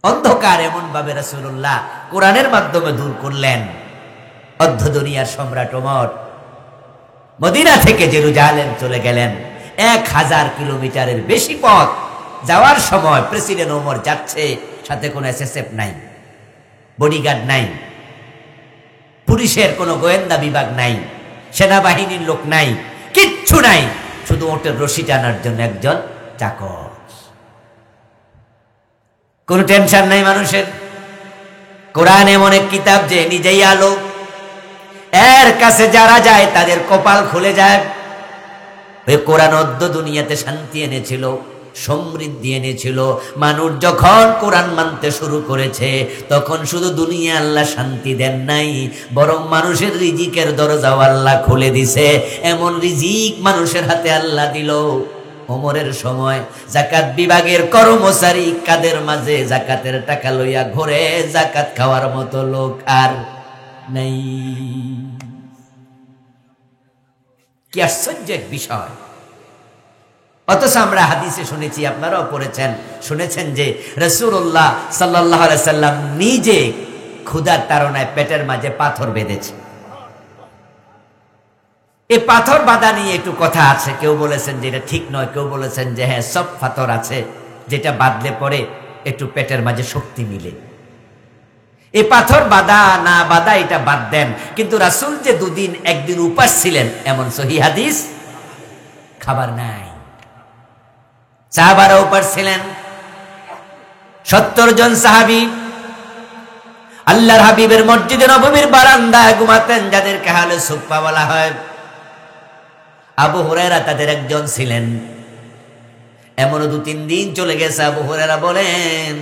অন্ধকার এমন ভাবে রাসূলুল্লাহ কোরআনের মাধ্যমে দূর করলেন। অর্ধ দুনিয়ার সম্রাট ওমর মদিনা থেকে জেরুজালেম চলে গেলেন। 1000 কিলোমিটারের বেশি পথ যাওয়ার সময় প্রেসিডেন্ট ওমর যাচ্ছে, সাথে কোনো এসএসএফ নাই, বডিগার্ড নাই, পুলিশের কোনো গোয়েন্দা বিভাগ নাই, সেনাবাহিনীর লোক নাই, কিচ্ছু নাই, শুধু ওটের রশি টানার জন্য একজন চাকর। কোনো টেনশন নাই মানুষের। কোরআন এমন এক কিতাব যে নিজেই আলো, এর কাছে যারা যায় তাদের কপাল খুলে যায়। ওই কোরআন অর্ধ দুনিয়াতে শান্তি এনেছিল, সমৃদ্ধি এনেছিল। মানুষ যখন কোরআন মানতে শুরু করেছে তখন শুধু দুনিয়া আল্লাহ শান্তি দেন নাই, বরং মানুষের রিজিকের দরজাও আল্লাহ খুলে দিছে। এমন রিজিক মানুষের হাতে আল্লাহ দিল, ওমরের সময় যাকাত বিভাগের কর্মচারী কাদের মাঝে যাকাতের টাকা লইয়া ঘুরে যাকাত খাওয়ার মতো লোক আর নেই। কি আশ্চর্য এক বিষয়! অথচ আমরা হাদিসে শুনেছি, আপনারাও পড়েছেন শুনেছেন যে রাসূলুল্লাহ সাল্লাল্লাহু আলাইহি সাল্লাম নিজে ক্ষুধার তাড়নায় পেটের মাঝে পাথর বেঁধেছে। এই পাথর বাঁধা নিয়ে একটু কথা আছে, কেউ বলেছেন যে এটা ঠিক নয়, কেউ বলেছেন যে হ্যাঁ সব পাথর আছে যেটা বাঁধলে পরে একটু পেটের মাঝে শক্তি মিলে। এই পাথর বাঁধা না বাঁধা এটা বাদ দেন, কিন্তু রাসূল যে দুদিন একদিন উপাস ছিলেন এমন সহিহ হাদিস খাবার নাই। সাহাবারা উপাস ছিলেন, 70 জন সাহাবী আল্লাহর হাবিবের মসজিদে নববীর বারান্দায় ঘুমাতেন, যাদেরকে আহলে সুফফা বলা হয়। আবু হুরায়রা তাদের একজন ছিলেন। এমনও 2-3 দিন চলে গেছে, আবু হুরায়রা বলেন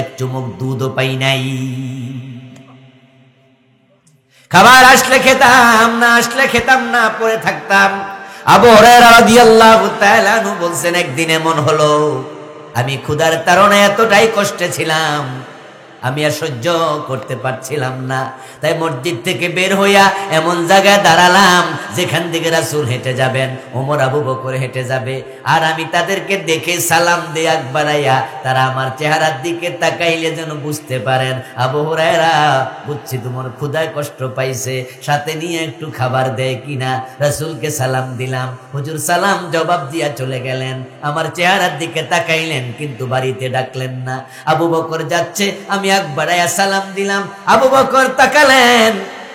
এক চুমুক দুধও পাই নাই। খাবার আসলে খেতাম, না আসলে খেতাম না, পড়ে থাকতাম। আবু হুরায়রা রাদিয়াল্লাহু তাআলা আনহু বলছেন একদিন এমন হলো, আমি ক্ষুধার তাড়নায় এতটাই কষ্টে ছিলাম, আমি আর সহ্য করতে পারছিলাম না, তাই মসজিদ থেকে বের হইয়া এমন জায়গায় দাঁড়ালাম যেখান থেকে রাসূল হেঁটে যাবেন, ওমর আবু বকর হেঁটে যাবে, আর আমি তাদেরকে দেখে সালাম দিয়ে আগ বাড়াইয়া তারা আমার চেহারার দিকে তাকাইলে যেন বুঝতে পারেন আবু হুরায়রা বুঝছি তোমার ক্ষুধায় কষ্ট পাইছে, সাথে নিয়ে একটু খাবার দেয় কিনা। রাসূলকে সালাম দিলাম, হুজুর সালাম জবাব দিয়া চলে গেলেন, আমার চেহারার দিকে তাকাইলেন কিন্তু বাড়িতে ডাকলেন না। আবু বকর যাচ্ছে, আমি আগ বাড়াইয়া সালাম দিলাম, আবু বকর তাকালেন,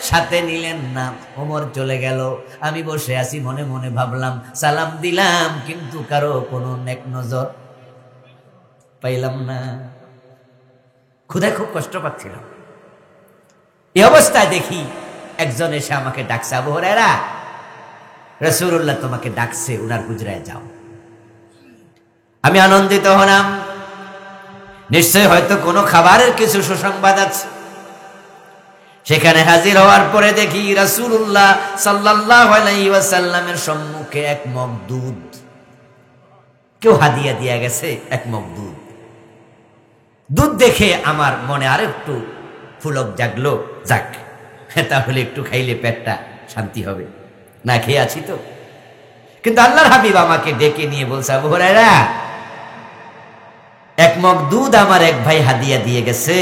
সাথে নিলেন না। ওমর চলে গেল, আমি বসে আছি, মনে মনে ভাবলাম সালাম দিলাম কিন্তু কারো কোনো নেক নজর পাইলাম না। ক্ষুধায় খুব কষ্ট পাচ্ছিলাম। এই অবস্থায় দেখি একজন এসে আমাকে ডাকছে, আবু হুরায়রা রাসূলুল্লাহ তোমাকে ডাকছে, উনার হুজরায় যাও। আমি আনন্দিত হলাম, নিশ্চয় হয়তো কোনো খাবারের কিছু সুসংবাদ আছে। সেখানে হাজির হওয়ার পরে দেখি রাসূলুল্লাহ সাল্লাল্লাহু আলাইহি ওয়াসাল্লামের সম্মুখে এক মগ দুধ, কেউ হাদিয়া দিয়া গেছে এক মগ দুধ। দুধ দেখে আমার মনে আরেকটু ফুলক জাগলো, যাক তাহলে একটু খাইলে পেটটা শান্তি হবে, না খেয়ে আছি তো। কিন্তু আল্লাহর হাবিব আমাকে ডেকে নিয়ে বলছে, আবু হুরায়রা এক মগ দুধ আমার এক ভাই হাদিয়া দিয়ে গেছে।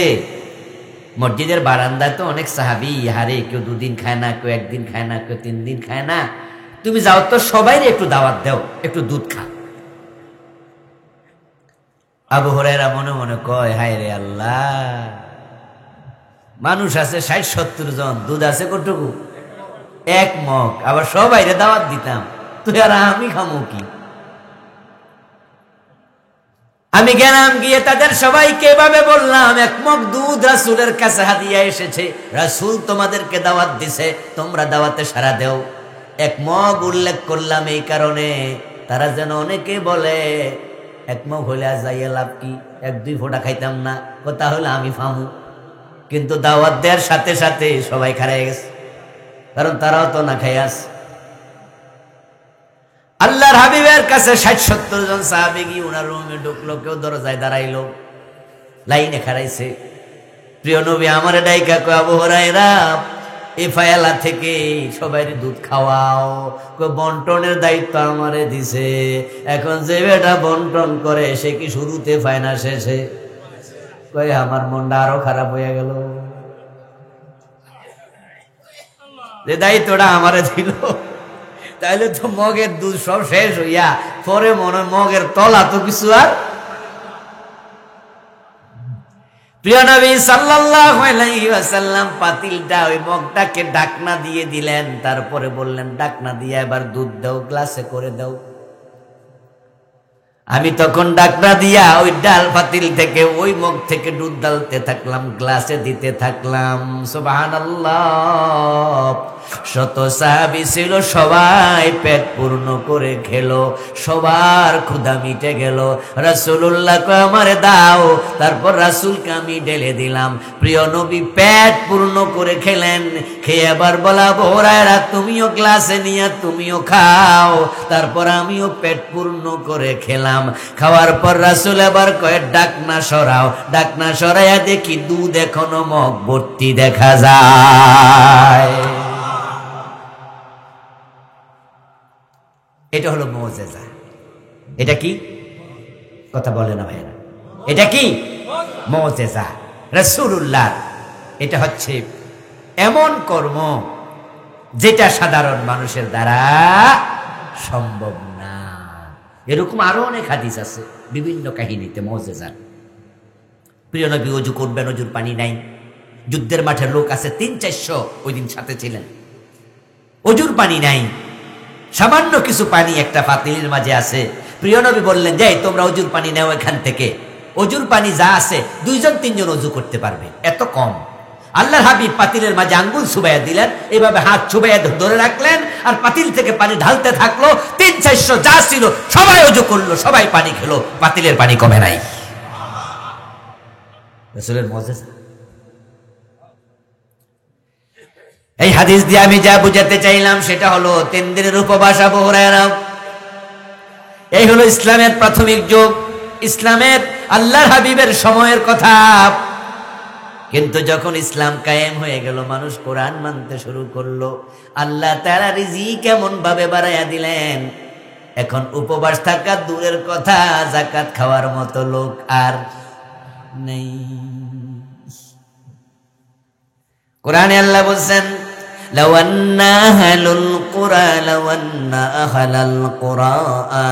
মসজিদের বারান্দায় তো অনেক সাহাবী, হারে কেউ 2 দিন খায় না, কেউ 1 দিন খায় না, কেউ 3 দিন খায় না, তুমি যাও তো সবাই একটু দাওয়াত দাও, একটু দুধ খা। আবু হুরায়রা মনে মনে কয়, হায় রে আল্লাহ, মানুষ আছে 60-70 জন, দুধ আছে কতটুকু? 1 মগ, আবার সবাইরে দাওয়াত দিতাম, তুই আর আমি খামো কি? আমি গেলাম, গিয়ে তাদের সবাইকে এভাবে বললাম, 1 মগ দুধ রাসূলের কাছে হাদিয়া এসেছে, রাসূল তোমাদেরকে দাওয়াত দিছে, তোমরা দাওয়াতে সাড়া দাও। 1 মগ উল্লেখ করলাম এই কারণে তারা যেন অনেকে বলে 1 মগ হইলে যাইয়া লাভ কি, 1-2 ফোঁটা খাইতাম না, কথা হলো আমি ফামু। কিন্তু দাওয়াত দেওয়ার সাথে সাথে সবাই খারাই গেছে, কারণ তারাও তো না খাই আছে। আল্লাহর হাবিবের কাছে 60-70 জন সাহাবী গিয়ে ওনার রুমে ঢুকলো, কেউ দরজায় দাঁড়াইলো, লাইনে খাড়াইছে। প্রিয় নবী আমারে ডাইকা কয়, আবু হুরায়রা এই ফায়লা থেকে সবাই দুধ খাওয়াও, বন্টনের দায়িত্ব আমারে দিছে, এখন যে বেটা বন্টন করে সে কি শুরুতে পায় না শেষে? কয় আমার মনটা আরো খারাপ হয়ে গেল, যে দায়িত্বটা আমারে দিল, তাইলে তো মগের দুধ সব শেষ হইয়া পরে মনে মগের তলা তো কিছু আর। প্রিয় নবী সাল্লাল্লাহু আলাইহি ওয়াসাল্লাম পাতিলটা ওই মগটাকে ঢাকনা দিয়ে দিলেন, তারপরে বললেন ঢাকনা দিয়ে এবার দুধ দাও, গ্লাসে করে দাও। আমি তখন ঢাকনা দিয়া ওই ডাল পাতিল থেকে ওই মগ থেকে দুধ ঢালতে থাকলাম, গ্লাসে দিতে থাকলাম। সুবহানাল্লাহ। শত সাহাবী ছিল, সবাই পেট পূর্ণ করে খেলো, সবার ক্ষুধা মিটে গেল। রাসূলুল্লাহকে আমারে দাও, তারপর রাসূলকে আমি ঢেলে দিলাম। প্রিয় নবী পেট পূর্ণ করে খেলেন, খেয়ে আবার বলা, আবু হুরায়রা তুমিও গ্লাসে নিয়ে তুমিও খাও। তারপর আমিও পেট পূর্ণ করে খেলাম। খাওয়ার পর রাসূল আবার কয়ে, ডাকনা সরাও। ডাকনা সরাইয়া দেখি দুধ এখনো মগ ভর্তি দেখা যায়। এটা হলো মুজিজা। এটা কি কথা বলে না ভাইরা? এটা কি মুজিজা রাসূলুল্লাহ। এটা হচ্ছে এমন কর্ম যেটা সাধারণ মানুষের দ্বারা সম্ভব না। এরকম আরো অনেক হাদিস আছে বিভিন্ন কাহিনীতে মুজিজা। প্রিয় নবী ওযু করবেন, ওযুর পানি নাই। যুদ্ধের মাঠে লোক আছে ৩-৪০০, ওই দিন সাথে ছিলেন। ওযুর পানি নাই, সামান্য কিছু পানি একটা পাতিলের মাঝে আছে। প্রিয় নবী বললেন, যাই তোমরা ওযুর পানি নাও এখান থেকে। ওযুর পানি যা আছে ২-৩ জন ওযু করতে পারবে, এত কম। আল্লাহর হাবিব পাতিলের মাঝে আঙ্গুল ছুবাইয়া দিলেন, এভাবে হাত ছুবাইয়া ধরে রাখলেন, আর পাতিল থেকে পানি ঢালতে থাকলো। ৩-৪০০ যা ছিল সবাই ওযু করলো, সবাই পানি খেলো, পাতিলের পানি কমে নাই। রাসূলের মুজিজা। এই হাদিস দিয়ে আমি যা বুঝাতে চাইলাম সেটা হলো ৩ দিনের উপবাস আবু হুরায়রা। এই হলো ইসলামের প্রাথমিক যুগ, ইসলামের আল্লাহর হাবিবের সময়ের কথা। কিন্তু যখন ইসলাম কায়েম হয়ে গেল, মানুষ কোরআন মানতে শুরু করলো, আল্লাহ তাআলা রিজিক কেমন ভাবে বাড়াইয়া দিলেন। এখন উপবাস থাকা দূরের কথা, যাকাত খাওয়ার মতো লোক আর নেই। কোরআনে আল্লাহ বলছেন, লাউ আন্না আহলুল কুরা আহলাল কুরা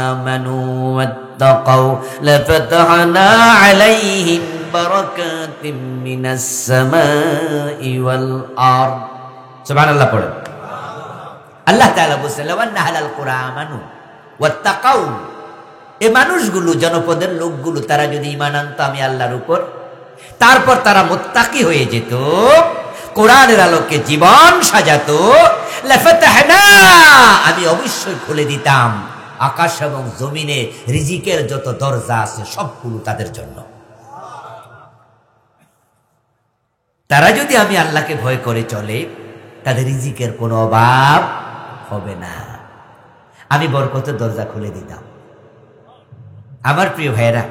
আমানু ওয়াত্তাকাউ লাফাতাহনা আলাইহিম বারাকাতিম মিনাস সামাই ওয়াল আরদ। সুবহানাল্লাহ পড়েন। আল্লাহ তাআলা বলছেন, লাউ আন্না আহলাল কুরা আমানু ওয়াত্তাকাউ, এই মানুষগুলো, জনপদের লোকগুলো, তারা যদি ঈমান আনতো আমি আল্লাহর উপর, তারপর তারা মুত্তাকি হয়ে যেত, কোরআনের আলোকে জীবন সাজাতো, লাফাতাহনা, আমি অবশ্যই খুলে দিতাম আকাশ এবং জমিনে রিজিকের যত দরজা আছে সবগুলো তাদের জন্য। তারা যদি আমি আল্লাহকে ভয় করে চলে, তাদের রিজিকের কোনো অভাব হবে না, আমি বরকতের দরজা খুলে দিতাম। আমার প্রিয় ভাইয়েরা,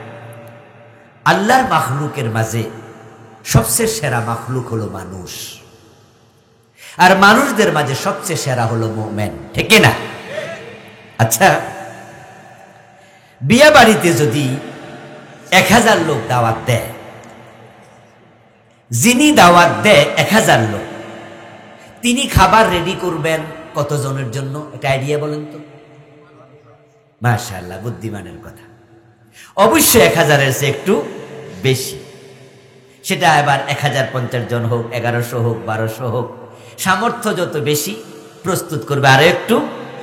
আল্লাহর মাখলুকের মাঝে সবচেয়ে সেরা মাখলুক হলো মানুষ, আর মানুষদের মাঝে সবচেয়ে সেরা হলো মুমিন, ঠিক না? আচ্ছা, বিয়া বাড়িতে যদি ১০০০ লোক দাওয়াত দেয়, যিনি দাওয়াত দেয় ১০০০ লোক, তিনি খাবার রেডি করবেন কতজনের জন্য? এটা আইডিয়া বলেন তো। মাশাআল্লাহ, বুদ্ধিমানের কথা। অবশ্যই ১০০০-এর চেয়ে একটু বেশি। সেটা এবার ১০৫০ জন হোক, ১১০০ হোক, ১২০০ হোক, সামর্থ্য যত বেশি প্রস্তুত করবে আরো একটু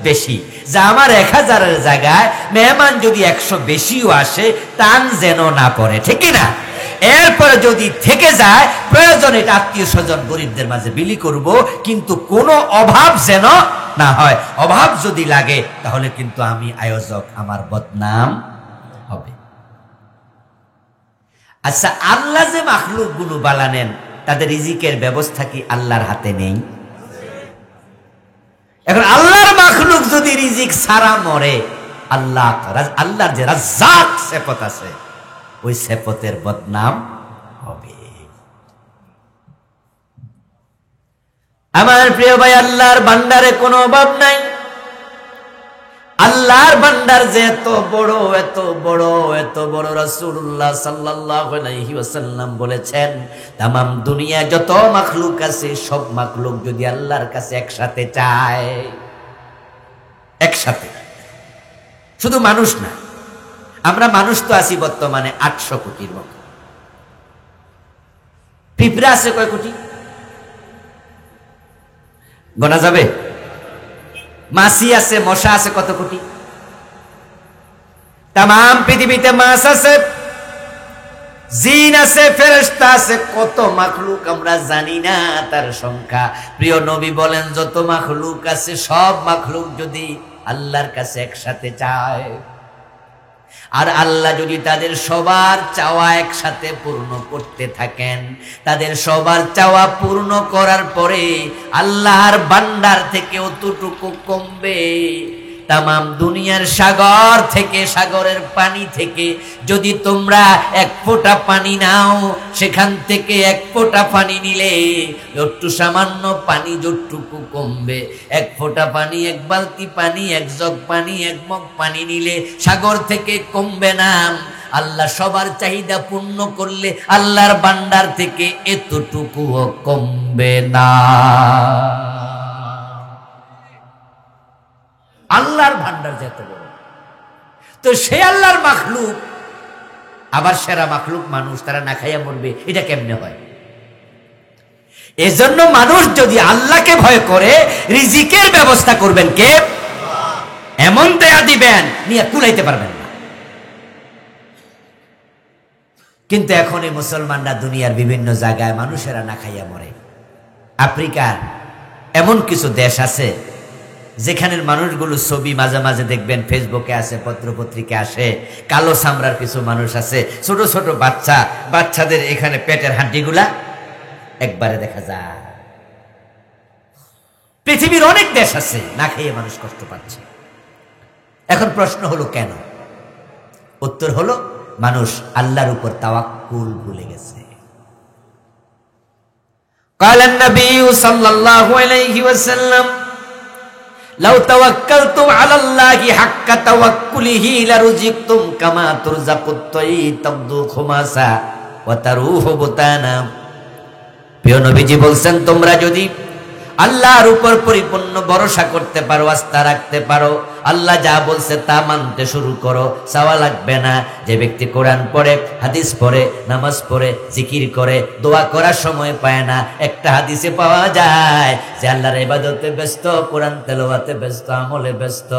বেশি, যা আমার ১০০০-এর জায়গায় মেহমান যদি ১০০ বেশিও আসে টান যেন না পড়ে, ঠিক না? এরপরে যদি থেকে যায়, প্রয়োজন এটা আত্মীয় স্বজন গরিবদের মাঝে বিলি করব, কিন্তু কোনো অভাব যেন না হয়। অভাব যদি লাগে তাহলে কিন্তু আমি আয়োজক, আমার বদনাম হবে। আচ্ছা, আল্লাহ যে মাখলুক গুলো বানালেন, তাদের রিজিকের ব্যবস্থা কি আল্লাহর হাতে নেই? এখন আল্লাহর মাখলুক যদি রিজিক ছাড়া মরে, আল্লাহর যে রাজ্জাক সেপত আছে, ওই সেপতের বদনাম হবে। আমার প্রিয় ভাই, আল্লাহর ভান্ডারে কোনো অভাব নাই। আল্লাহর ভান্ডার যে এত বড়, এত বড়, এত বড়, রাসূলুল্লাহ সাল্লাল্লাহু আলাইহি ওয়াসাল্লাম বলেছেন, তামাম দুনিয়া যত মাখলুক আছে, সব মাখলুক যদি আল্লাহর কাছে একসাথে চায়, একসাথে, শুধু মানুষ না, আমরা মানুষ তো আছি বর্তমানে ৮০০ কোটির মতো। পিঁপড়া আছে কয় কোটি? গোনা যাবে? মাছি আছে, মশা আছে কত কোটি? তাম পৃথিবীতে মাছ আছে, জিন আছে, ফেরেশতা আছে, কত মাখলুক আমরা জানি না তার সংখ্যা। প্রিয় নবী বলেন যত মাখলুক আছে সব মাখলুক যদি আল্লাহর কাছে একসাথে চায়, আর আল্লাহ যদি তাদের সবার চাওয়া একসাথে পূর্ণ করতে থাকেন, তাদের সবার চাওয়া পূর্ণ করার পরে আল্লাহর ভান্ডার থেকে অতটুকু কমবে। তামাম দুনিয়ার সাগর থেকে, সাগরের পানি থেকে যদি তোমরা এক ফোঁটা পানি নাও, সেখান থেকে এক ফোঁটা পানি নিলে একটু সামান্য পানি যতটুকু কমবে, এক ফোঁটা পানি, এক বালতি পানি, এক জগ পানি, এক মগ পানি নিলে সাগর থেকে কমবে না। আল্লাহ সবার চাহিদা পূর্ণ করলে আল্লাহর ভান্ডার থেকে এতটুকুও কমবে না। আল্লাহর ভান্ডার যত বড়, তো সে আল্লাহর মাখলুক, আবার সেরা মাখলুক মানুষ, তারা না খাইয়া মরবে, এটা কেমনে হয়? এজন্য মানুষ যদি আল্লাহকে ভয় করে রিজিকের ব্যবস্থা করবেন কে? এমন দেয়া দিবেন নিয়ে তুলাইতে পারবেন না। কিন্তু এখন এই মুসলমানরা দুনিয়ার বিভিন্ন জায়গায় মানুষেরা না খাইয়া মরে। আফ্রিকার এমন কিছু দেশ আছে যেখানের মানুষগুলো ছবি মাঝে মাঝে দেখবেন ফেসবুকে আসে, পত্রপত্রিকা আসে, কালো চামড়ার কিছু মানুষ আছে, ছোট ছোট বাচ্চা, বাচ্চাদের এখানে পেটের হাড্ডিগুলা একবারে দেখা যায়। পৃথিবীর অনেক দেশ আছে না খেয়ে মানুষ কষ্ট পাচ্ছে। এখন প্রশ্ন হলো কেন? উত্তর হলো মানুষ আল্লাহর উপর তাওয়াক্কুল ভুলে গেছে। قال النبي صلى الله عليه وسلم لو توكلتم على الله حق توكله لرزقتم كما ترزق الطير تغدو خماسا وتروح بطانا। প্রিয় নবীজি বলছেন, তোমরা যদি আল্লাহর উপর পরিপূর্ণ ভরসা করতে পারো, আস্থা রাখতে পারো, আল্লাহ যা বলছে তা মানতে শুরু করো, চাওয়া লাগবে না। যে ব্যক্তি কোরআন পড়ে, হাদিস পড়ে, নামাজ পড়ে, জিকির করে, দোয়া করার সময় পায় না, একটা হাদিসে পাওয়া যায় যে আল্লাহর ইবাদতে ব্যস্ত, কোরআন তেলাওয়াতে ব্যস্ত, আমলে ব্যস্ত।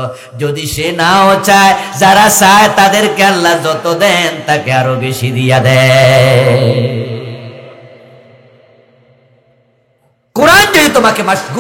যদি সে নাও চায়, যারা চায় তাদেরকে আল্লাহ যত দেন তাকে আরো বেশি দিয়া দেয়। কোরআন যদি তোমাকে